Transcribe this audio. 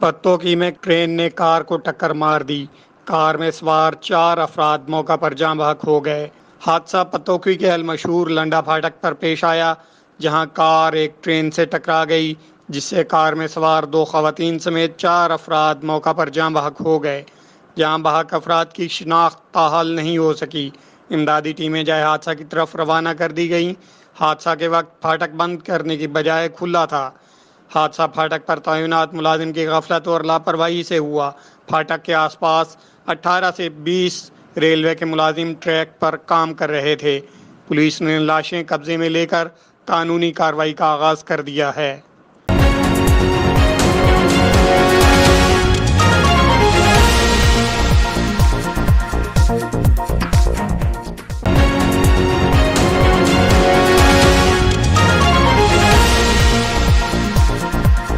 पत्तोकी में ट्रेन ने कार को टक्कर मार दी। कार में सवार 4 अफराद मौका पर जाँ बहक हो गए। हादसा पत्तोकी के अलमशहूर लंडा फाटक पर पेश आया, जहां कार एक ट्रेन से टकरा गई, जिससे कार में सवार 2 खवातीन समेत 4 अफराद मौका पर जाँ बहक हो गए। जाँ बहक अफराद की शिनाख्त ताहाल नहीं हो सकी। इमदादी टीमें जाए हादसा की तरफ रवाना कर दी गईं। हादसा के वक्त फाटक बंद करने की बजाय खुला था। हादसा फाटक पर तैनात मुलाजिम की गफलत और लापरवाही से हुआ। फाटक के आसपास 18 से 20 रेलवे के मुलाजिम ट्रैक पर काम कर रहे थे। पुलिस ने लाशें कब्जे में लेकर कानूनी कार्रवाई का आगाज कर दिया है।